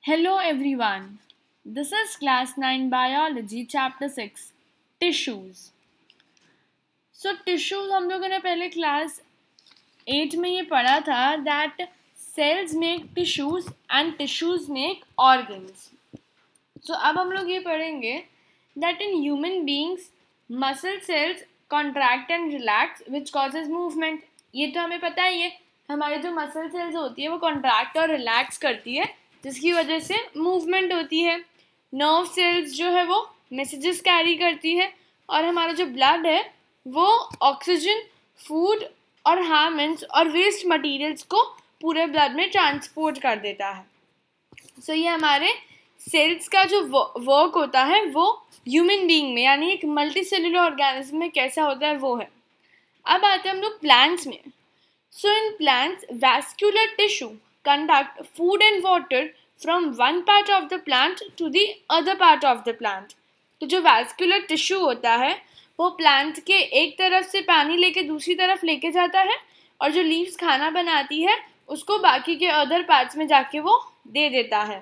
Hello everyone. This is class 9 biology chapter 6 tissues. So tissues हम लोगों ने पहले क्लास 8 में ये पढ़ा था that cells make tissues and tissues make organs. So अब हम लोग ये पढ़ेंगे that in human beings muscle cells contract and relax which causes movement. ये तो हमें पता ही है, हमारी जो मसल सेल्स होती है वो कॉन्ट्रैक्ट और रिलैक्स करती है जिसकी वजह से मूवमेंट होती है. नर्व सेल्स जो है वो मैसेजेस कैरी करती है और हमारा जो ब्लड है वो ऑक्सीजन, फूड और हार्मोन्स और वेस्ट मटेरियल्स को पूरे ब्लड में ट्रांसपोर्ट कर देता है. सो ये हमारे सेल्स का जो वर्क होता है वो ह्यूमन बीइंग में यानी एक मल्टी सेलुलर ऑर्गेनिज्म में कैसा होता है वो है. अब आते हैं हम लोग प्लांट्स में. So in plants, vascular tissue conduct food and water from one part of the plant to the other part of the plant. तो जो vascular tissue होता है वो प्लांट के एक तरफ से पानी लेके दूसरी तरफ लेके जाता है और जो लीव्स खाना बनाती है उसको बाकी के अदर पार्ट्स में जाके वो दे देता है.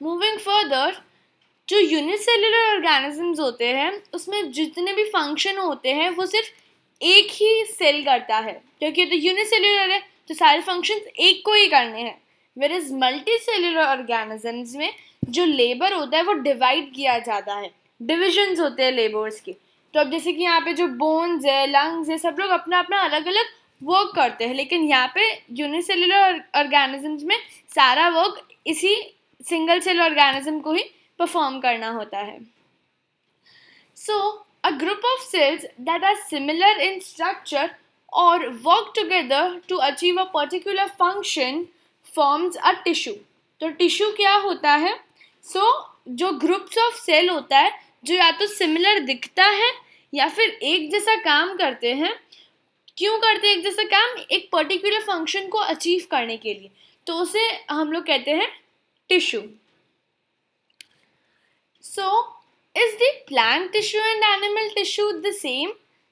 मूविंग फर्दर, जो यूनिसेलुलर ऑर्गेनिजम्स होते हैं उसमें जितने भी फंक्शन होते हैं वो सिर्फ एक ही सेल करता है क्योंकि तो यूनिसेलुलर है तो सारे फंक्शंस एक को ही करने हैं. Where is multi cellular organisms में जो लेबर होता है वो डिवाइड किया जाता है, डिविजन्स होते हैं लेबर्स के. तो अब जैसे कि यहाँ पे जो बोन्स है, लंग्स है, सब लोग अपना अपना अलग अलग वर्क करते हैं, लेकिन यहाँ पे यूनिसेलुलर ऑर्गेनिजम्स में सारा वर्क इसी सिंगल सेल ऑर्गेनिज्म को ही परफॉर्म करना होता है. सो a group of cells that are similar in structure or work together to achieve a particular function forms a tissue. तो टिश्यू क्या होता है? जो ग्रुप्स ऑफ सेल होता है जो या तो सिमिलर दिखता है या फिर एक जैसा काम करते हैं. क्यों करते हैं एक जैसा काम? एक पर्टिकुलर फंक्शन को अचीव करने के लिए, तो उसे हम लोग कहते हैं tissue. Is the plant tissue and animal tissue the same?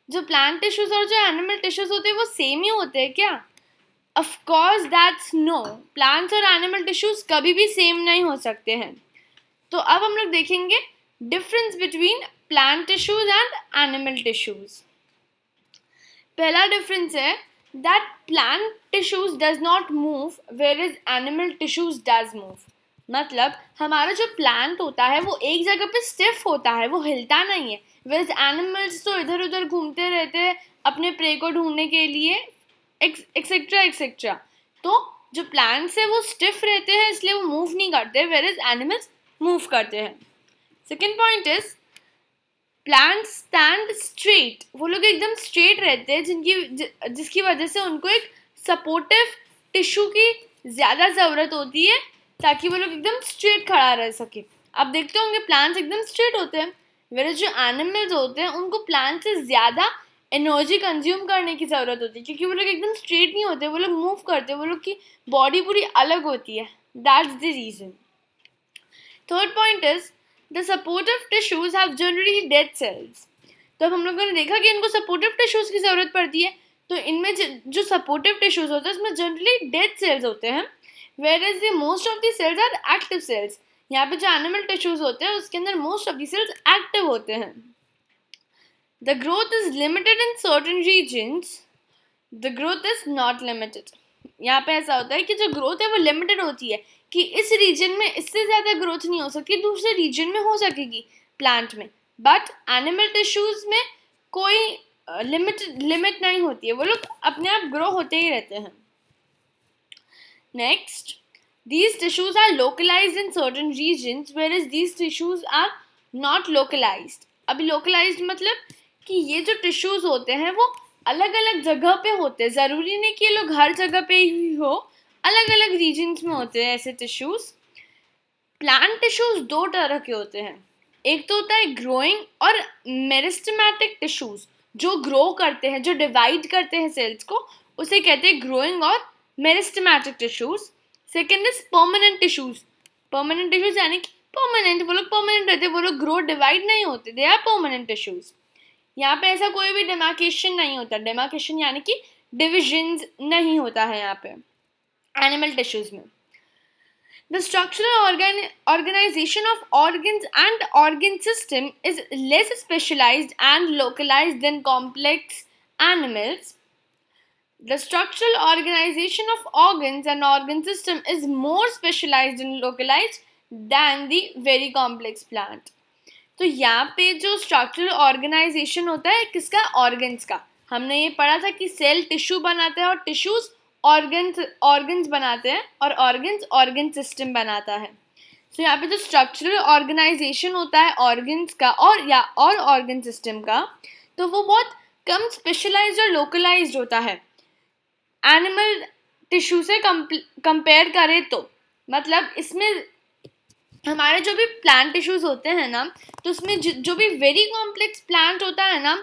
जो plant tissues और जो animal tissues होते हैं वो सेम ही होते हैं क्या? Of course that's no. Plants और animal tissues कभी भी सेम नहीं हो सकते हैं. तो अब हम लोग देखेंगे difference between plant tissues and animal tissues. पहला difference है that plant tissues does not move whereas animal tissues does move. मतलब हमारा जो प्लांट होता है वो एक जगह पे स्टिफ होता है, वो हिलता नहीं है. वेज एनिमल्स तो इधर उधर घूमते रहते हैं अपने प्रे को ढूंढने के लिए एक्सेट्रा एक्सेट्रा. तो जो प्लांट्स है वो स्टिफ रहते हैं इसलिए वो मूव नहीं करते, वेरेज एनिमल्स मूव करते हैं. Second point is plants stand straight. वो लोग एकदम स्ट्रेट रहते हैं जिसकी वजह से उनको एक सपोर्टिव टिश्यू की ज़्यादा ज़रूरत होती है ताकि वो लोग एकदम स्ट्रेट खड़ा रह सके. आप देखते होंगे प्लांट्स एकदम स्ट्रेट होते हैं, वेरस जो एनिमल्स होते हैं उनको प्लांट से ज़्यादा एनर्जी कंज्यूम करने की ज़रूरत होती है क्योंकि वो लोग एकदम स्ट्रेट नहीं होते, वो लोग मूव करते हैं, वो लोग की बॉडी पूरी अलग होती है. That's the reason. Third point is the supportive tissues have generally dead cells. तो अब हम लोगों ने देखा कि इनको सपोर्टिव टिश्यूज़ की ज़रूरत पड़ती है, तो इनमें जो सपोर्टिव टिश्यूज़ होते हैं उसमें जनरली डेड सेल्स होते हैं. Whereas the most of the cells are active cells. यहाँ पे जो एनिमल टिश्यूज होते हैं उसके अंदर most of the cells active होते हैं. The growth is limited in certain regions. The growth is not limited. यहाँ पे ऐसा होता है कि जो ग्रोथ है वो लिमिटेड होती है कि इस रीजन में इससे ज़्यादा ग्रोथ नहीं हो सकती, दूसरे रीजन में हो सकेगी प्लांट में. बट एनिमल टिश्यूज में कोई लिमिट नहीं होती है, वो लोग अपने आप ग्रो होते ही रहते हैं. Next, these tissues are localized in certain regions whereas these tissues are not localized. अभी localized मतलब कि ये जो tissues होते हैं वो अलग अलग जगह पे होते हैं, ज़रूरी नहीं कि ये लोग हर जगह पे ही हो, अलग अलग regions में होते हैं ऐसे tissues. Plant tissues दो तरह के होते हैं, एक तो होता है growing और meristematic tissues. जो grow करते हैं, जो divide करते हैं cells को, उसे कहते हैं growing और meristematic tissues. Second is permanent tissues. Permanent tissues यानी कि परमानेंट, वो लोग परमानेंट रहते हैं, वो लोग ग्रो डिवाइड नहीं होते, दे आर परमानेंट टिश्यूज. यहाँ पे ऐसा कोई भी डेमार्केशन नहीं होता. डेमार्केशन यानी कि डिविजन्स नहीं होता है यहाँ पे एनिमल टिश्यूज में. The structural organization of organs and organ system is less specialized and localized than complex animals. The structural organization of organs and organ system is more specialized and localized than the very complex plant. तो यहाँ पे जो structural organisation होता है किसका, organs का. हमने ये पढ़ा था कि सेल टिश्यू बनाते हैं और टिश्यूज ऑर्गन्स बनाते हैं और ऑर्गन्स ऑर्गन सिस्टम बनाता है. सो यहाँ पे जो स्ट्रक्चरल ऑर्गेनाइजेशन होता है ऑर्गन्स का और ऑर्गन सिस्टम का, तो वो बहुत कम स्पेशलाइज्ड और लोकलाइज्ड होता है एनिमल टिश्यू से कंपेयर करें तो. मतलब इसमें हमारे जो भी प्लांट टिश्यूज होते हैं ना, तो उसमें जो भी वेरी कॉम्प्लेक्स प्लांट होता है ना,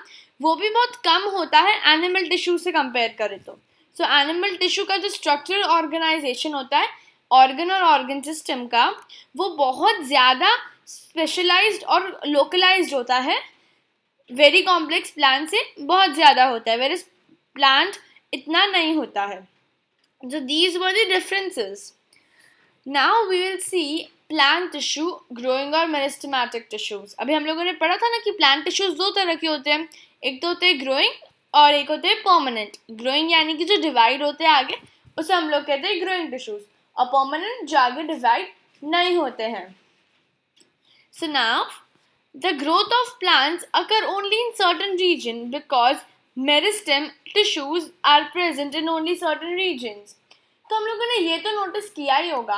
वो भी बहुत कम होता है एनिमल टिश्यू से कंपेयर करें तो. सो एनिमल टिश्यू का जो स्ट्रक्चरल ऑर्गेनाइजेशन होता है ऑर्गन और ऑर्गन सिस्टम का, वो बहुत ज़्यादा स्पेशलाइज्ड और लोकलाइज्ड होता है, वेरी कॉम्प्लेक्स प्लांट से बहुत ज़्यादा होता है, वेरी प्लांट इतना नहीं होता है. So these were the differences. Now we will see plant tissue, growing और meristematic tissues. अभी हम लोगों ने पढ़ा था ना कि plant tissues दो तरह के होते हैं, एक तो होते हैं growing और एक होते हैं permanent. Growing यानी कि जो divide होते हैं आगे, उसे हम लोग कहते हैं growing tissues, और permanent जो आगे divide नहीं होते हैं. So now the growth of plants occur only in certain region because meristem tissues are present in only certain regions. तो हम लोगों ने ये तो नोटिस किया ही होगा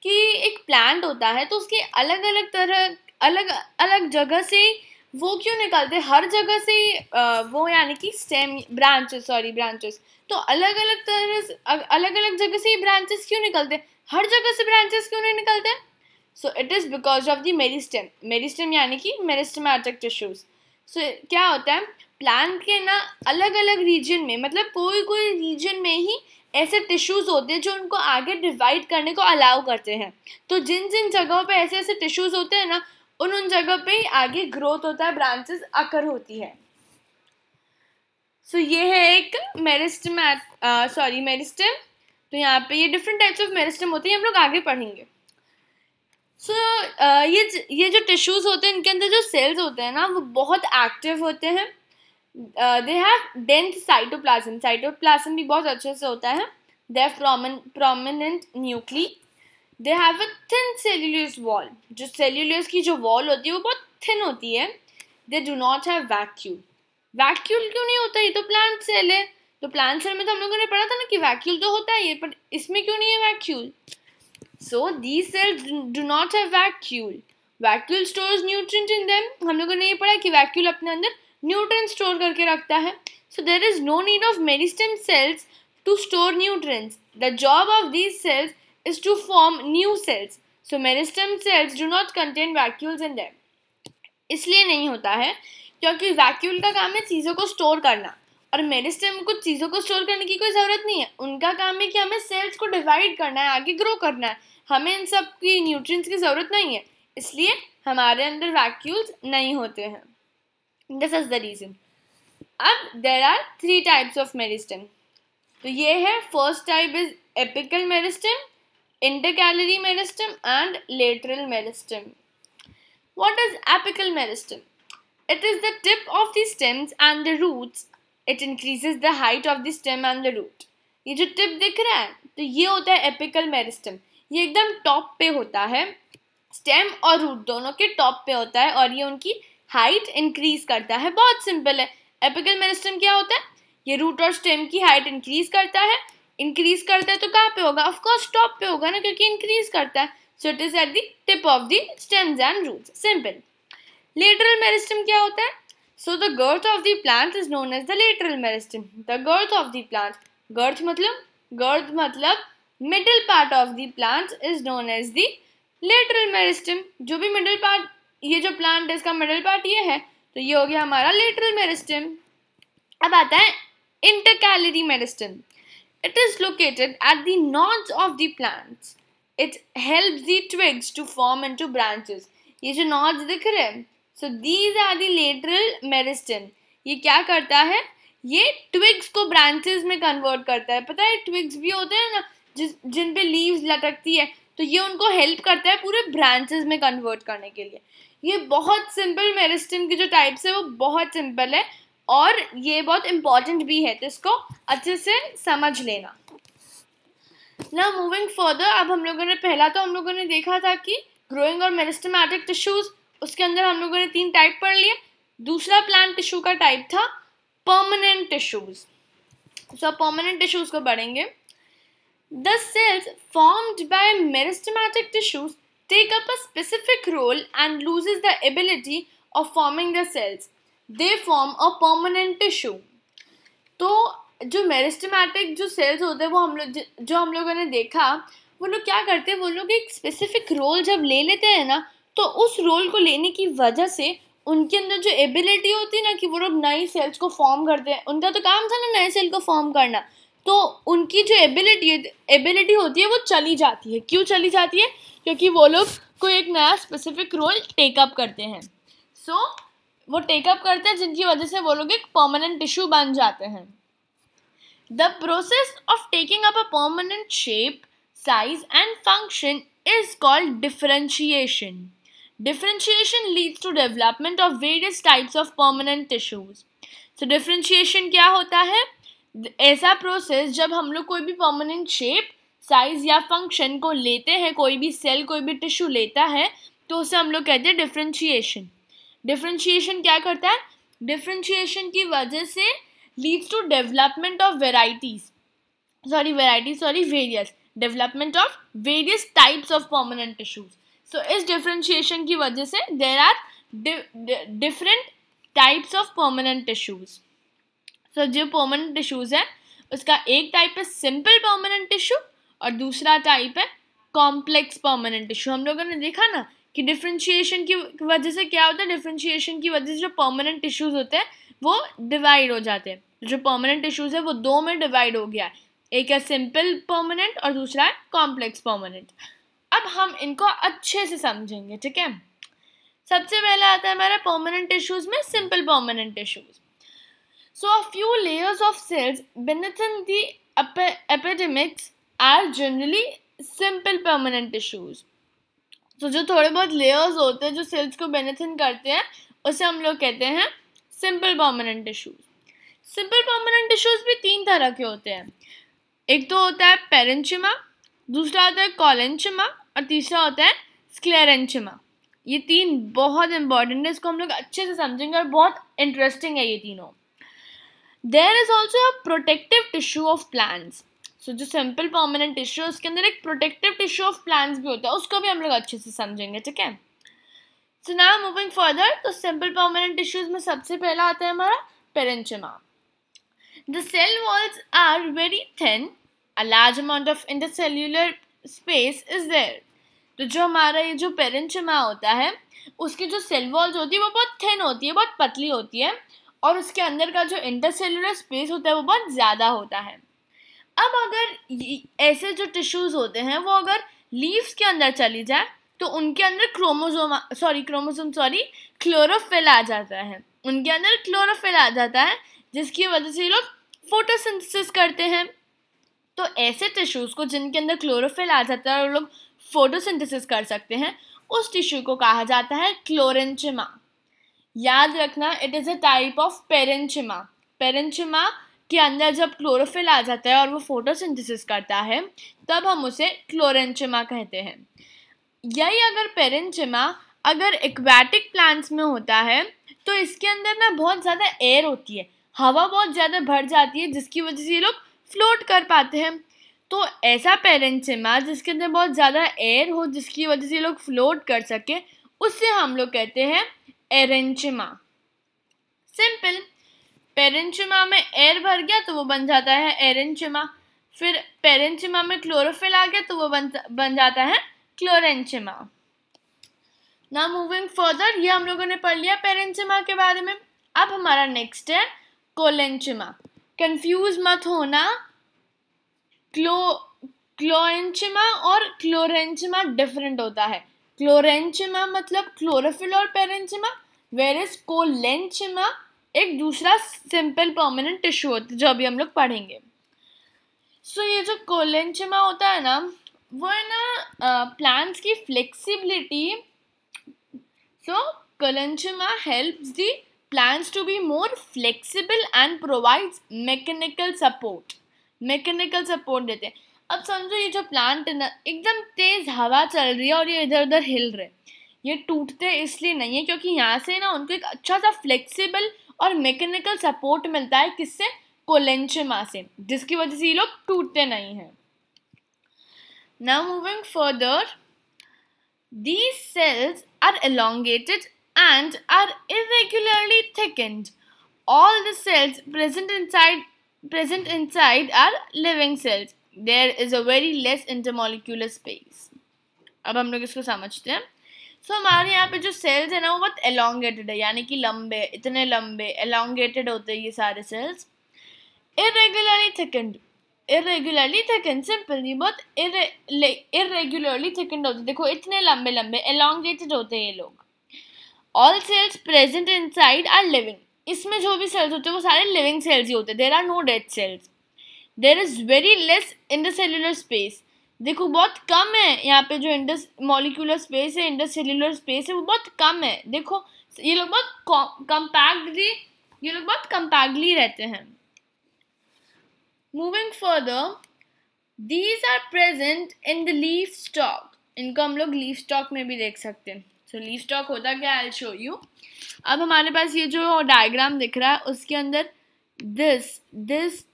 कि एक प्लांट होता है तो उसके अलग अलग जगह से वो क्यों निकलते, हर जगह से वो यानी कि स्टेम ब्रांचेस तो अलग अलग जगह से ब्रांचेस क्यों निकलते, हर जगह से ब्रांचेस क्यों नहीं निकलते. So it is because of the meristem यानी कि मेरिस्टेमेटिक टिश्यूज. सो क्या होता है, प्लांट के ना अलग अलग रीजन में, मतलब कोई रीजन में ही ऐसे टिश्यूज होते हैं जो उनको आगे डिवाइड करने को अलाउ करते हैं. तो जिन जगहों पे ऐसे टिश्यूज होते हैं ना, उन जगह पे ही आगे ग्रोथ होता है, ब्रांचेस अकर होती है. सो ये है एक मेरिस्टेम. तो यहाँ पे ये डिफरेंट टाइप्स ऑफ मेरिस्टेम होते हैं, हम लोग आगे पढ़ेंगे. सो ये जो टिश्यूज होते हैं, इनके अंदर जो सेल्स होते हैं ना, वो बहुत एक्टिव होते हैं. दे हैव डेंस साइटोप्लाज्म भी बहुत अच्छे से होता है. They have prominent nuclei. They have a thin cellulose wall. जो सेल्यूलोज की जो वॉल होती है वो बहुत थिन होती है. They do not have vacuole. Vacuole क्यों नहीं होता, ये तो प्लांट सेल है. तो प्लांट सेल में तो हम लोगों ने पढ़ा था ना कि वैक्यूल तो होता है, पर इसमें क्यों नहीं है vacuole. So these cells do not have vacuole. Vacuole stores nutrient in them. हम लोगों ने ये पढ़ा कि vacuole अपने अंदर nutrient store करके रखता है. So there is no need of meristem cells to store nutrients. The job of these cells is to form new cells. So meristem cells do not contain vacuoles in them. इसलिए नहीं होता है क्योंकि vacuole का काम है चीज़ों को store करना, और मेरिस्टेम को चीज़ों को स्टोर करने की कोई ज़रूरत नहीं है. उनका काम है कि हमें सेल्स को डिवाइड करना है, आगे ग्रो करना है. हमें इन सब की न्यूट्रिएंट्स की ज़रूरत नहीं है, इसलिए हमारे अंदर वैक्यूल्स नहीं होते हैं. This is the reason. अब there are 3 types of meristem. तो ये है, first type is apical meristem, intercalary meristem and lateral meristem. What is apical meristem? It is the tip of the stems and the roots. It increases the height of the stem and the root. ये जो tip दिख रहा है, तो ये होता है apical meristem. ये एकदम टॉप पे होता है, स्टेम और रूट दोनों के टॉप पे होता है, और ये उनकी हाइट इंक्रीज करता है. बहुत सिंपल है. एपिकल मेरिस्टेम क्या होता है, ये रूट और स्टेम की हाइट इंक्रीज करता है. तो कहाँ पे होगा, ऑफकोर्स टॉप पे होगा ना, क्योंकि इंक्रीज करता है. So it is at the tip of the stems and roots. Simple. Lateral meristem क्या होता है? So the girth of the plant is known as the lateral meristem. The girth of the plant. Girth मतलब middle part of the plant is known as the lateral meristem. जो भी middle part, ये जो plant है इसका middle part ये है, तो ये हो गया हमारा lateral meristem. अब आता है intercalary meristem. It is located at the nodes of the plants. It helps the twigs to form into branches. ये जो nodes दिख रहे हैं, so these are the lateral meristem. ये क्या करता है, ये twigs को branches में convert करता है. पता है twigs भी होते हैं ना जिन पे leaves लटकती है, तो ये उनको हेल्प करता है पूरे ब्रांचेस में कन्वर्ट करने के लिए। ये बहुत सिंपल मेरिस्टेम की जो टाइप्स है वो बहुत सिंपल है और ये बहुत इंपॉर्टेंट भी है, तो इसको अच्छे से समझ लेना। ना मूविंग फर्दर, अब हम लोगों ने पहला तो हम लोगों ने देखा था कि ग्रोइंग और मेरिस्टेमेटिक टिश्यूज, उसके अंदर हम लोगों ने 3 टाइप पढ़ लिए। दूसरा प्लांट टिश्यू का टाइप था परमानेंट टिश्यूज। सो परमानेंट टिश्यूज को पढ़ेंगे। The cells formed by meristematic tissues take up a specific role and loses the ability of forming the cells. They form a permanent tissue. तो जो meristematic जो sales होते हैं वो हम लोगों ने देखा, वो लोग क्या करते हैं, वो लोग एक स्पेसिफिक रोल जब ले लेते हैं ना, तो उस रोल को लेने की वजह से उनके अंदर जो एबिलिटी होती है ना कि वो लोग नई सेल्स को फॉर्म करते हैं, उनका तो काम था ना नए सेल को फॉर्म करना, तो उनकी जो एबिलिटी होती है वो चली जाती है। क्यों चली जाती है? क्योंकि वो लोग कोई एक नया स्पेसिफिक रोल टेकअप करते हैं। सो वो टेकअप करते हैं जिनकी वजह से वो लोग एक परमानेंट टिश्यू बन जाते हैं। The process of taking up a permanent shape, size and function is called differentiation. Differentiation leads to development of various types of permanent tissues. So differentiation क्या होता है? ऐसा प्रोसेस जब हम लोग कोई भी परमानेंट शेप, साइज या फंक्शन को लेते हैं, कोई भी सेल कोई भी टिश्यू लेता है, तो उसे हम लोग कहते हैं डिफरेंशिएशन. डिफरेंशिएशन क्या करता है? डिफरेंशिएशन की वजह से leads to development of development of various types of permanent tissues. So इस डिफरेंशिएशन की वजह से there are different types of permanent tissues. So जो परमानेंट टिश्यूज है उसका एक टाइप है सिंपल परमानेंट टिश्यू और दूसरा टाइप है कॉम्प्लेक्स परमानेंट टिश्यू. हम लोगों ने देखा ना कि डिफरेंशिएशन की वजह से क्या होता है, डिफरेंशिएशन की वजह से जो परमानेंट टिश्यूज होते हैं वो डिवाइड हो जाते हैं. जो परमानेंट टिश्यूज है वो 2 में डिवाइड हो गया है, एक है सिंपल परमानेंट और दूसरा है कॉम्प्लेक्स परमानेंट. अब हम इनको अच्छे से समझेंगे, ठीक है. सबसे पहले आता है हमारा परमानेंट टिश्यूज में simple permanent tissues. So a few layers of cells beneath the epidermis are generally simple permanent tissues. So जो थोड़े बहुत layers होते हैं जो सेल्स को बेनिथिन करते हैं उसे हम लोग कहते हैं simple permanent tissues. Simple permanent tissues भी 3 तरह के होते हैं. एक तो होता है पेरेंचिमा, दूसरा होता है कॉलेंचिमा और तीसरा होता है स्क्लेरेंचिमा. ये 3 बहुत इंपॉर्टेंट है, इसको हम लोग अच्छे से समझेंगे और बहुत इंटरेस्टिंग है ये तीनों. There is also a protective tissue of plants. So जो simple permanent tissue उसके अंदर एक protective tissue of plants भी होता है, उसको भी हम लोग अच्छे से समझेंगे, ठीक है. So now moving further, तो simple permanent tissues में सबसे पहला आता है हमारा parenchyma. The cell walls are very thin. A large amount of intercellular space is there. तो जो हमारा ये जो parenchyma होता है उसकी जो cell walls होती है वो बहुत thin होती है, बहुत पतली होती है और उसके अंदर का जो इंटरसेलुलर स्पेस होता है वो बहुत ज़्यादा होता है. अब अगर ऐसे जो टिश्यूज़ होते हैं वो अगर लीव्स के अंदर चली जाए तो उनके अंदर क्लोरोफिल आ जाता है. उनके अंदर क्लोरोफिल आ जाता है जिसकी वजह से ये लोग फोटोसिंथेसिस करते हैं. तो ऐसे टिश्यूज़ को जिनके अंदर क्लोरोफिल आ जाता है और लोग फोटोसिंथेसिस कर सकते हैं उस टिश्यू को कहा जाता है क्लोरेंचिमा. याद रखना, it is a type of parenchyma. Parenchyma के अंदर जब क्लोरोफिल आ जाता है और वो फोटोसिंथेसिस करता है तब हम उसे क्लोरेंचिमा कहते हैं. यही अगर पेरेंचिमा अगर एक्वेटिक प्लांट्स में होता है तो इसके अंदर ना बहुत ज़्यादा एयर होती है, हवा बहुत ज़्यादा भर जाती है जिसकी वजह से ये लोग फ्लोट कर पाते हैं. तो ऐसा पेरेंचिमा जिसके अंदर बहुत ज़्यादा एयर हो जिसकी वजह से ये लोग फ्लोट कर सके उससे हम लोग कहते हैं एरेंचिमा. सिंपल, पेरेंचिमा में एयर भर गया तो वो बन जाता है एरेंचिमा. फिर पेरेंचिमा में क्लोरोफिल आ गया तो वो बन जाता है क्लोरेंचिमा. नाउ मूविंग फर्दर, ये हम लोगों ने पढ़ लिया पेरेंचिमा के बारे में. अब हमारा नेक्स्ट है कोलेंचिमा. कंफ्यूज मत होना, क्लोएंचिमा और क्लोरेंचिमा डिफरेंट होता है. क्लोरेंचिमा मतलब क्लोरोफिल और पेरेंचिमा, वेरस कोलेंचिमा एक दूसरा सिंपल परमानेंट टिश्यू होता है जो अभी हम लोग पढ़ेंगे. सो ये जो कोलेंचिमा होता है ना वो है ना प्लांट्स की flexibility. So collenchyma helps the plants to be more flexible and provides mechanical support देते हैं. अब समझो ये जो प्लांट है ना, एकदम तेज हवा चल रही है और ये इधर उधर हिल रहे, ये टूटते इसलिए नहीं है क्योंकि यहाँ से ना उनको एक अच्छा सा फ्लेक्सिबल और मैकेनिकल सपोर्ट मिलता है. किससे? कोलेंचुमा से, जिसकी वजह से ये लोग टूटते नहीं हैं. Now moving further, these cells are elongated and are irregularly thickened. All the cells present inside are living cells. There is a very less intermolecular space. अब हम लोग इसको समझते हैं. So हमारे यहाँ पे जो cells है ना वो बहुत elongated है, यानी कि लंबे, इतने लंबे elongated होते हैं ये सारे cells. Irregularly thickened सिंपल, ये बहुत irregularly thickened होते हैं. देखो इतने लंबे लंबे elongated होते हैं ये लोग. All cells present inside are living. इसमें जो भी cells होते हैं वो सारे living cells ही होते हैं. There are no dead cells. There is very less intercellular space. देखो बहुत कम है यहाँ पे जो intermolecular space है, intercellular space है, वो बहुत कम है. देखो ये लोग बहुत compactly रहते हैं. Moving further, these are present in the leaf stalk. इनको हम लोग leaf stalk में भी देख सकते हैं. So leaf stalk होता क्या? I'll show you. अब हमारे पास ये जो डायग्राम दिख रहा है उसके अंदर this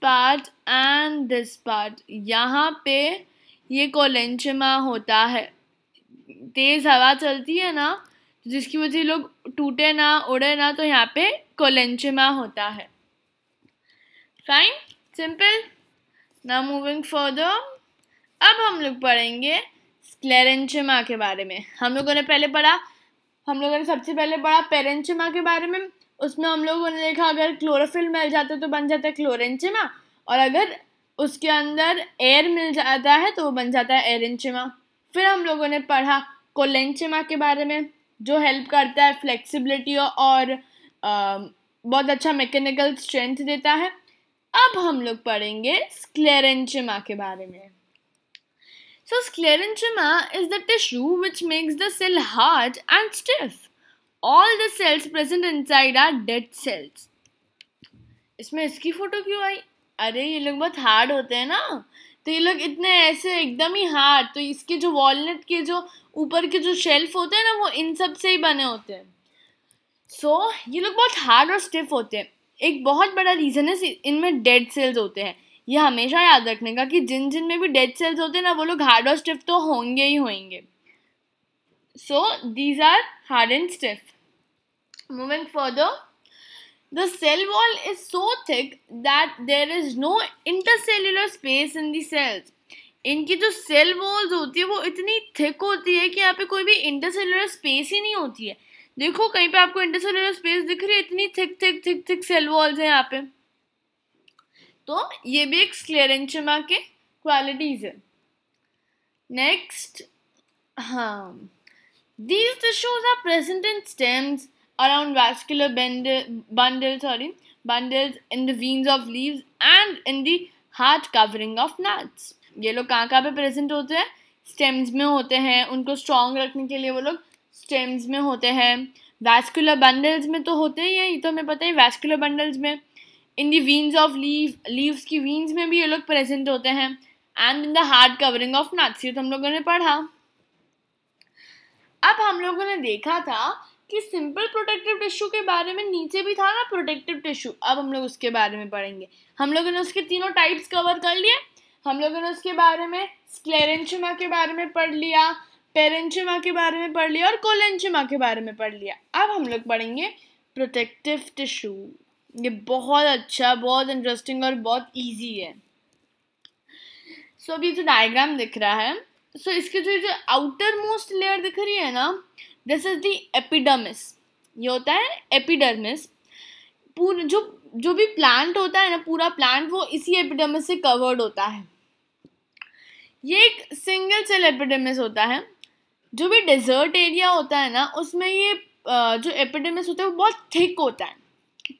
part and this part, यहाँ पे ये कोलेंचुमा होता है. तेज हवा चलती है ना जिसकी वजह से लोग टूटे ना, उड़े ना, तो यहाँ पे कोलेंचुमा होता है. Fine, simple. Now moving further, अब हम लोग पढ़ेंगे स्क्लेरेंचुमा के बारे में. हम लोगों ने सबसे पहले पढ़ा पेरेंचुमा के बारे में. उसमें हम लोगों ने देखा अगर क्लोरोफिल मिल जाता है तो बन जाता है क्लोरेंचुमा, और अगर उसके अंदर एयर मिल जाता है तो वो बन जाता है एरेंचुमा. फिर हम लोगों ने पढ़ा कोलेंचुमा के बारे में, जो हेल्प करता है फ्लेक्सिबिलिटी और बहुत अच्छा मैकेनिकल स्ट्रेंथ देता है. अब हम लोग पढ़ेंगे स्क्लेरेंचुमा के बारे में. So sclerenchyma is the tissue which makes the cell hard and stiff. All the cells present inside are dead cells. इसमें इसकी फोटो क्यों आई? अरे ये लोग बहुत हार्ड होते हैं ना, तो ये लोग इतने ऐसे एकदम ही हार्ड, तो इसके जो वॉलनट के जो ऊपर के जो शेल्फ होते हैं ना वो इन सब से ही बने होते हैं. सो ये लोग बहुत हार्ड और स्टिफ होते हैं. एक बहुत बड़ा रीज़न है इनमें डेड सेल्स होते हैं. ये हमेशा याद रखने का कि जिन में भी डेड सेल्स होते हैं ना वो लोग हार्ड और स्टिफ तो होंगे ही होंगे. So these are hard and stiff. Moving further, the cell wall is so thick that there is no intercellular space in the cells. इनकी जो सेल वॉल्स होती है वो इतनी थिक होती है कि यहाँ पे कोई भी इंटरसेल्युलर स्पेस ही नहीं होती है. देखो कहीं पे आपको इंटरसेल्युलर स्पेस दिख रही है? इतनी थिक सेल वॉल्स हैं यहाँ पे. तो ये भी एक स्क्लेरेंचुमा के क्वालिटीज है. नेक्स्ट, हाँ, these tissues are present in stems, around vascular bundles in the veins of leaves and in the hard covering of nuts. ये लोग कहाँ पे प्रेजेंट होते हैं? स्टेम्स में होते हैं. उनको स्ट्रॉन्ग रखने के लिए वो लोग स्टेम्स में होते हैं. वैस्कुलर बंडल्स में तो होते ही हैं, ये तो हमें पता है. वैस्कुलर बंडल्स में, इन दी वीन्स ऑफ लीव्स की वीन्स में भी ये लोग प्रेजेंट होते हैं. And in the hard covering of nuts, ये तो हम लोगों ने पढ़ा. अब हम लोगों ने देखा था कि सिंपल प्रोटेक्टिव टिश्यू के बारे में नीचे भी था ना प्रोटेक्टिव टिश्यू. अब हम लोग उसके बारे में पढ़ेंगे. हम लोगों ने उसके तीनों टाइप्स कवर कर लिए. हम लोगों ने उसके बारे में स्क्लेरेंचुमा के बारे में पढ़ लिया, पेरेंचुमा के बारे में पढ़ लिया और कोलेंचुमा के बारे में पढ़ लिया. अब हम लोग पढ़ेंगे प्रोटेक्टिव टिश्यू. ये बहुत अच्छा, बहुत इंटरेस्टिंग और बहुत इजी है. सो अभी जो डायग्राम दिख रहा है, सो इसके जो आउटर मोस्ट लेयर दिख रही है ना, दिस इज द एपिडर्मिस. ये होता है एपिडर्मिस. पूरा जो भी प्लांट होता है ना, पूरा प्लांट वो इसी एपिडर्मिस से कवर्ड होता है. ये एक सिंगल सेल एपिडर्मिस होता है. जो भी डेजर्ट एरिया होता है ना उसमें ये जो एपिडर्मिस होता है वो बहुत थिक होता है.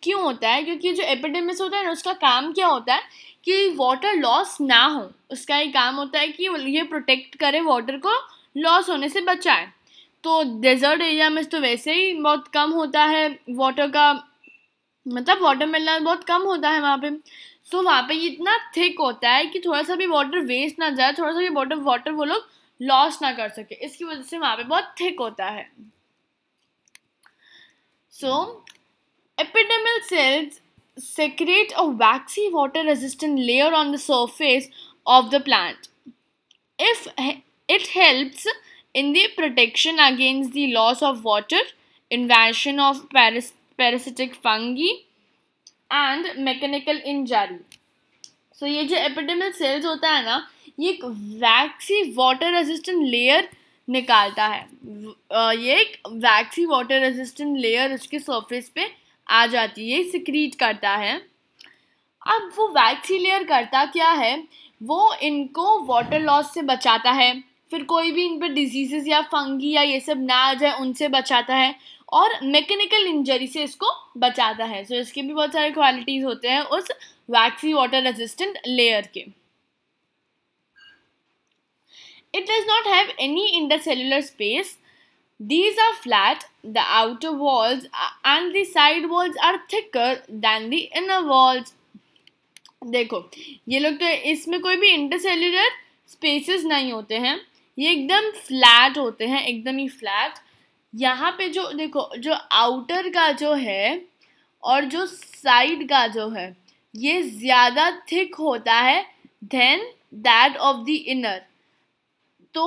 क्यों होता है? क्योंकि जो एपिडेमिस होता है ना, उसका काम क्या होता है कि वाटर लॉस ना हो। उसका ही काम होता है कि ये प्रोटेक्ट करे, वाटर को लॉस होने से बचाए। तो डेजर्ट एरिया में तो वैसे ही बहुत कम होता है वाटर का, मतलब वाटर मिलना बहुत कम होता है वहाँ पे। सो वहाँ पे ये इतना थिक होता है कि थोड़ा सा भी वाटर वेस्ट ना जाए, थोड़ा सा भी वाटर वो लोग लॉस ना कर सके, इसकी वजह से वहाँ पे बहुत थिक होता है। सो epidermal cells secrete a waxy water resistant layer on the surface of the plant. If it helps in the protection against the loss of water, invasion of parasitic fungi and mechanical injury. So ये जो epidermal cells होता है ना, ये एक वैक्सी water resistant layer निकालता है। ये एक वैक्सी वाटर रेजिस्टेंट लेयर उसके सरफेस पे आ जाती है, सिक्रीट करता है। अब वो वैक्सी लेयर करता क्या है, वो इनको वाटर लॉस से बचाता है, फिर कोई भी इन पर डिजीजेस या फंगी या ये सब ना आ जाए उनसे बचाता है, और मैकेनिकल इंजरी से इसको बचाता है। सो इसके भी बहुत सारे क्वालिटीज़ होते हैं उस वैक्सी वाटर रेजिस्टेंट लेयर के। It does not have any intercellular space. These are flat, the outer walls and the side walls are thicker than the inner walls. देखो ये लोग तो इसमें कोई भी इंटरसेल्युलर स्पेसेस नहीं होते हैं, ये एकदम फ्लैट होते हैं, एकदम ही फ्लैट। यहाँ पे जो देखो, जो आउटर का जो है और जो साइड का जो है, ये ज़्यादा थिक होता है than that of the inner. तो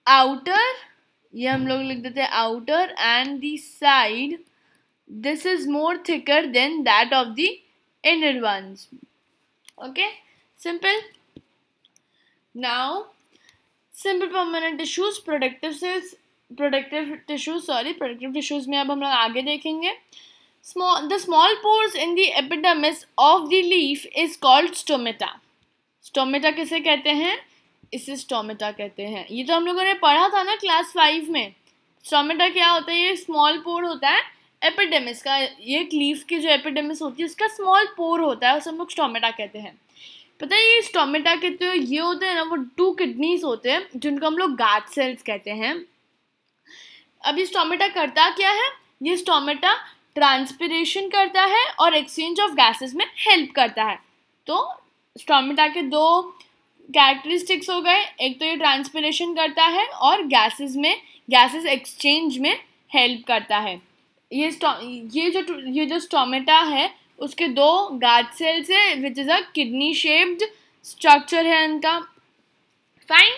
आउटर, ये हम लोग लिख देते हैं outer, and the side, this is more thicker than that of the inner ones. Okay, simple. Now simple permanent tissues, productive tissues में अब हम लोग आगे देखेंगे। The small pores in the epidermis of the leaf is called stomata. Stomata किसे कहते हैं? इसे स्टोमेटा कहते हैं। ये तो हम लोगों ने पढ़ा था ना क्लास 5 में। स्टोमेटा क्या होता है? ये स्मॉल पोर होता है एपिडेमिस का। ये एक लीफ की जो एपिडेमिस होती है उसका स्मॉल पोर होता है, उसे हम लोग स्टोमेटा कहते हैं। पता है ये स्टोमेटा कहते हैं, ये होते हैं ना वो 2 किडनीज होते हैं जिनको हम लोग गार्ड सेल्स कहते हैं। अब ये स्टोमेटा करता क्या है? ये स्टोमेटा ट्रांसपिरेशन करता है और एक्सचेंज ऑफ गैसेस में हेल्प करता है। तो स्टोमेटा के 2 कैरेक्टरिस्टिक्स हो गए, एक तो ये ट्रांसपिरेशन करता है और गैसेस एक्सचेंज में हेल्प करता है। ये जो स्टोमेटा है उसके 2 गार्ड सेल्स है which is a kidney shaped structure है इनका। Fine.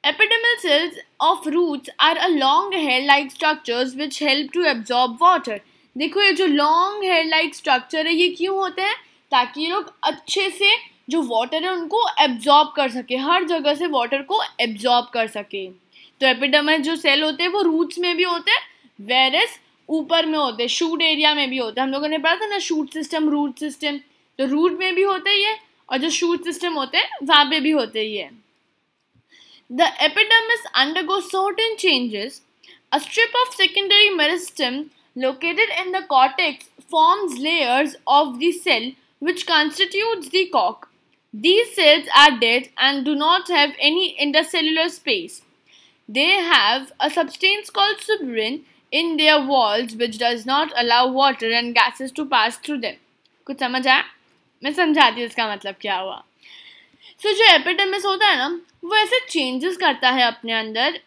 Epidermal cells of roots are a long hair-like structures which help to absorb water. देखो ये जो long hair-like structure है ये क्यों होते हैं? ताकि ये लोग अच्छे से जो वाटर है उनको एब्जॉर्ब कर सके, हर जगह से वाटर को एब्जॉर्ब कर सके। तो एपिडर्मल जो सेल होते हैं वो रूट्स में भी होते हैं, वेरस ऊपर में होते हैं, शूट एरिया में भी होते हैं। हम लोगों ने पढ़ा था ना शूट सिस्टम, रूट सिस्टम। तो रूट में भी होते ही है और जो शूट सिस्टम होते हैं वहाँ पे भी होते ही है। The epidermis undergoes certain changes. A strip of secondary meristem located in the cortex forms layers of the cell which constitutes the cork. These cells are dead and do not have any intercellular space. They have a substance called suberin in their walls which does not allow water and gases to pass through them. कुछ समझ आया? मैं समझाती हूँ इसका मतलब क्या हुआ। So, जो एपिडर्मिस होता है ना वो ऐसे चेंजेस करता है अपने अंदर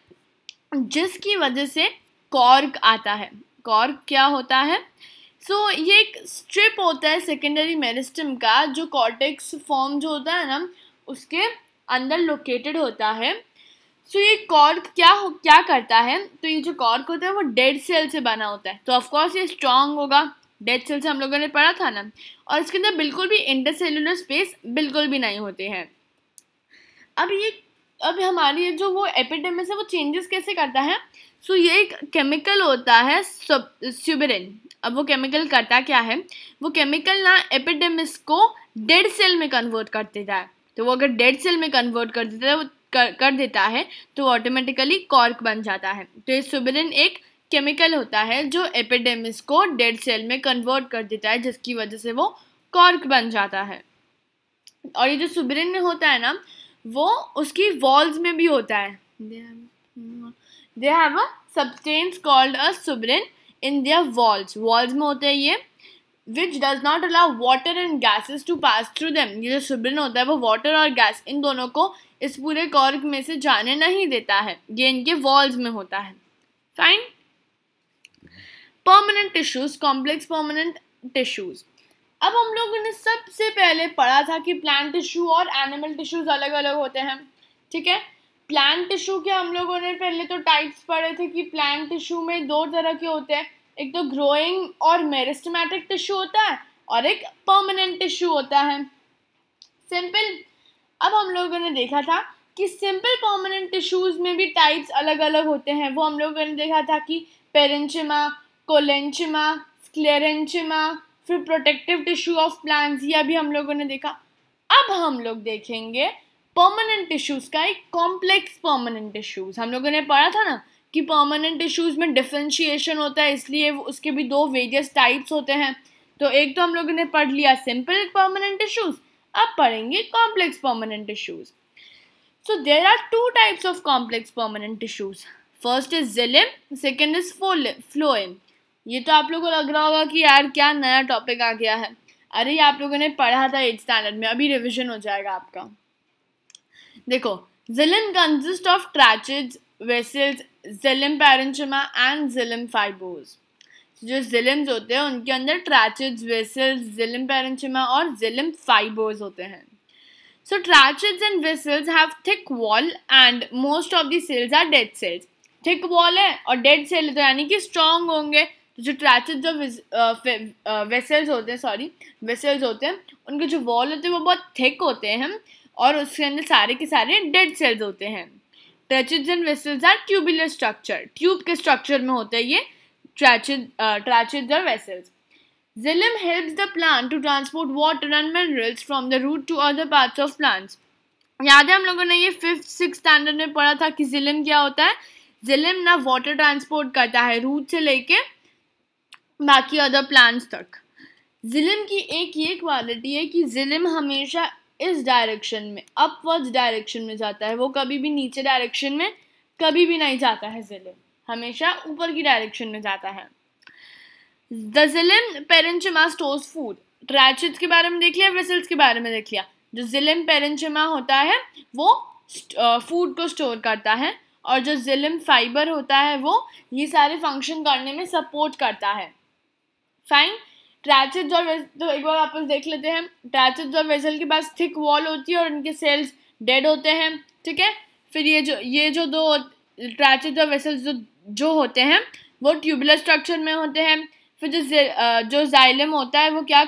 जिसकी वजह से कॉर्क आता है। कॉर्क क्या होता है? ये एक स्ट्रिप होता है सेकेंडरी मेरिस्टम का जो कॉर्टेक्स फॉर्म जो होता है ना उसके अंदर लोकेटेड होता है। ये कॉर्क क्या करता है? तो ये जो कॉर्क होता है वो डेड सेल से बना होता है, तो ऑफकोर्स ये स्ट्रांग होगा, डेड सेल से हम लोगों ने पढ़ा था ना। और इसके अंदर बिल्कुल भी इंटरसेलुलर स्पेस बिल्कुल भी नहीं होते हैं। अब हमारी जो वो एपिडर्मिस है वो चेंजेस कैसे करता है? ये एक केमिकल होता है सुबेरिन। अब वो केमिकल करता क्या है? वो केमिकल ना एपिडर्मिस को डेड सेल में कन्वर्ट कर देता है। तो वो अगर डेड सेल में कन्वर्ट कर देता है तो ऑटोमेटिकली कॉर्क बन जाता है। तो ये सुबेरिन एक केमिकल होता है जो एपिडेमिस को डेड सेल में कन्वर्ट कर देता है, जिसकी वजह से वो कॉर्क बन जाता है। और ये जो सुब्रिन में होता है ना, वो उसकी वॉल्स में भी होता है। They have a substance called a suberin in their walls. Walls में होते हैं ये, which does not allow water and gases to pass through them. ये जो सुब्रिन होता है वो वाटर और गैस इन दोनों को इस पूरे कॉर्क में से जाने नहीं देता है। ये इनके वॉल्स में होता है। Fine. Permanent tissues, complex permanent tissues. अब हम लोगों ने सबसे पहले पढ़ा था कि प्लांट टिश्यू और एनिमल टिश्यूज अलग अलग होते हैं, ठीक है। प्लांट टिश्यू के हम लोगों ने पहले तो टाइप्स पढ़े थे कि प्लांट टिश्यू में दो तरह के होते हैं, एक तो ग्रोइंग और मेरिस्टेमेटिक टिश्यू होता है और एक परमानेंट टिश्यू होता है। सिंपल। अब हम लोगों ने देखा था कि सिंपल परमानेंट टिश्यूज में भी टाइप्स अलग अलग होते हैं। वो हम लोगों ने देखा था कि पेरेंचिमा, कोलेंचिमा, स्क्लेरेंचिमा, फिर प्रोटेक्टिव टिश्यू ऑफ प्लांट्स, ये अभी हम लोगों ने देखा। अब हम लोग देखेंगे परमानेंट टिश्यूज का एक कॉम्प्लेक्स परमानेंट टिश्यूज। हम लोगों ने पढ़ा था ना कि परमानेंट टिश्यूज में डिफरेंशिएशन होता है, इसलिए उसके भी दो वेरियस टाइप्स होते हैं। तो एक तो हम लोगों ने पढ़ लिया सिंपल परमानेंट टिश्यूज, अब पढ़ेंगे complex permanent tissues. So there are two types of complex permanent tissues. First is xylem, second is phloem. ये तो आप लोगों को लग रहा होगा कि यार क्या नया टॉपिक आ गया है। अरे ये आप लोगों ने पढ़ा था 8th स्टैंडर्ड में, अभी रिविजन हो जाएगा आपका। देखो, xylem consist of tracheids, vessels, xylem parenchyma and xylem fibres. जो ज़िलिम्स होते हैं उनके अंदर ट्रैचेड्स, वेसल्स, ज़िलिम पैरेंचिमा और ज़िलिम फाइबर्स होते हैं। So tracheids and vessels have thick wall and most of the cells are dead cells. Thick wall है और dead cell है, तो यानी कि strong होंगे। तो जो tracheids और vessels होते हैं उनके जो wall होते हैं वो बहुत thick होते हैं और उसके अंदर सारे के सारे dead cells होते हैं। Tracheids and vessels are tubular structure, tube के structure में होते हैं ये tracheids और vessels. Xylem helps the plant to transport water and minerals from the root to other parts of plants. याद है हम लोगों ने ये 5th 6th स्टैंडर्ड में पढ़ा था कि xylem क्या होता है। xylem ना वाटर ट्रांसपोर्ट करता है रूट से लेके बाकी अदर प्लांट्स तक। xylem की एक ये क्वालिटी है कि xylem हमेशा इस डायरेक्शन में, अपवर्ड्स डायरेक्शन में जाता है। वो कभी भी नीचे डायरेक्शन में कभी भी नहीं जाता है। xylem हमेशा ऊपर की डायरेक्शन में जाता है। The xylem parenchyma stores food. Tracheids के बारे में देख लिया, वेसल्स के बारे में देख लिया। जो xylem parenchyma होता है वो फूड को स्टोर करता है और जो xylem फाइबर होता है वो ये सारे फंक्शन करने में सपोर्ट करता है। फाइन। ट्रैचेड्स और तो एक बार वापस देख लेते हैं। ट्रैचेड्स और वेसल के पास थिक वॉल होती है और उनके सेल्स डेड होते हैं, ठीक है। फिर ये जो दो ट्रैचेड्स और वेसल्स जो होते हैं वो ट्यूबुलर स्ट्रक्चर में होते हैं। फिर जो जाइलम होता है वो क्या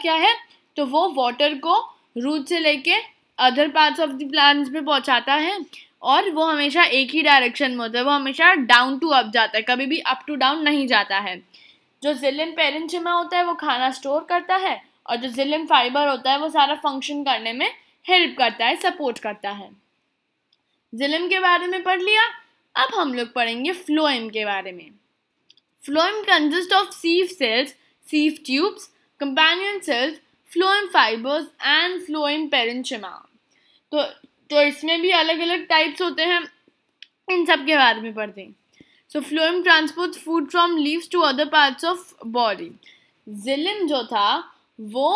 है, तो वो वाटर को रूट से लेके other parts of the plants में पहुंचाता है और वो हमेशा एक ही डायरेक्शन में होता है। वो हमेशा डाउन टू अप जाता है, कभी भी अप टू डाउन नहीं जाता है। जो xylem parenchyma होता है वो खाना स्टोर करता है और जो xylem फाइबर होता है वो सारा फंक्शन करने में हेल्प करता है, सपोर्ट करता है। xylem के बारे में पढ़ लिया। अब हम लोग पढ़ेंगे फ्लोएम के बारे में। Phloem consists of sieve cells, sieve tubes, companion cells, phloem fibers and phloem parenchyma. तो इसमें भी अलग अलग टाइप्स होते हैं, इन सब के बारे में पढ़ते हैं। So phloem transports food from leaves to other parts of body. Xylem जो था वो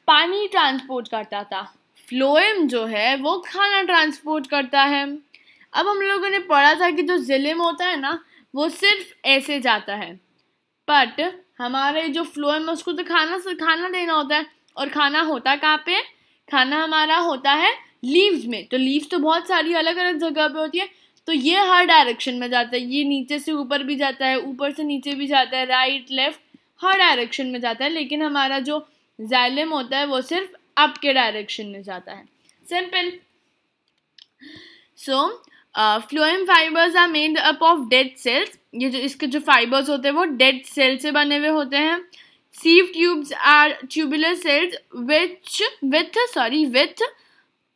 पानी ट्रांसपोर्ट करता था, phloem जो है वो खाना ट्रांसपोर्ट करता है। अब हम लोगों ने पढ़ा था कि जो xylem होता है ना वो सिर्फ ऐसे जाता है, बट हमारे जो फ्लोएम है उसको तो खाना देना होता है। और खाना होता कहाँ पे? खाना हमारा होता है लीव्स में। तो लीव्स तो बहुत सारी अलग अलग जगह पे होती है, तो ये हर डायरेक्शन में जाता है। ये नीचे से ऊपर भी जाता है, ऊपर से नीचे भी जाता है, राइट लेफ्ट हर डायरेक्शन में जाता है। लेकिन हमारा जो जाइलम होता है वो सिर्फ अप के डायरेक्शन में जाता है। Simple. So phloem fibres are made up of dead cells. ये जो इसके जो फाइबर्स होते हैं वो डेड सेल से बने हुए होते हैं। Sieve tubes are tubular cells with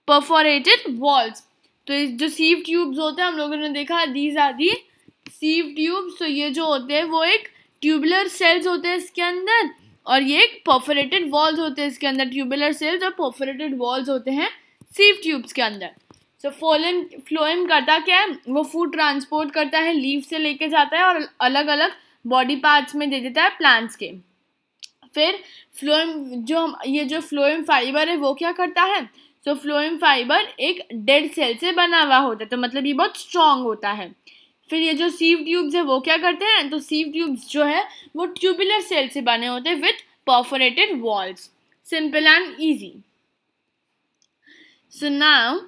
perforated walls. तो जो सीव ट्यूब्स होते हैं हम लोगों ने देखा, these are the sieve tubes, तो ये जो होते हैं वो एक ट्यूबुलर सेल्स होते हैं इसके अंदर, और ये एक परफोरेटेड वॉल्स होते हैं इसके अंदर। ट्यूबुलर सेल्स और परफोरेटेड वॉल्स होते हैं सीव ट्यूब्स के अंदर। सो फ्लोएम करता क्या है, वो फूड ट्रांसपोर्ट करता है, लीफ से लेके जाता है और अलग अलग बॉडी पार्ट्स में दे देता है प्लांट्स के। फिर फ्लोएम ये जो फ्लोएम फाइबर है वो क्या करता है, सो फ्लोएम फाइबर एक डेड सेल से बना हुआ होता है, तो मतलब ये बहुत स्ट्रांग होता है। फिर ये जो सीव ट्यूब्स है वो क्या करते हैं, तो सीव ट्यूब्स जो है वो ट्यूबुलर सेल से बने होते हैं with perforated walls. Simple and easy. So now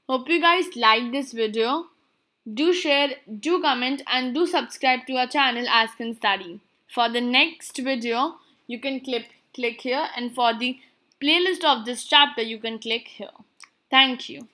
hope you guys like this video. Do share, do comment and do subscribe to our channel Ask and Study. For the next video you can click here, and for the playlist of this chapter you can click here. Thank you.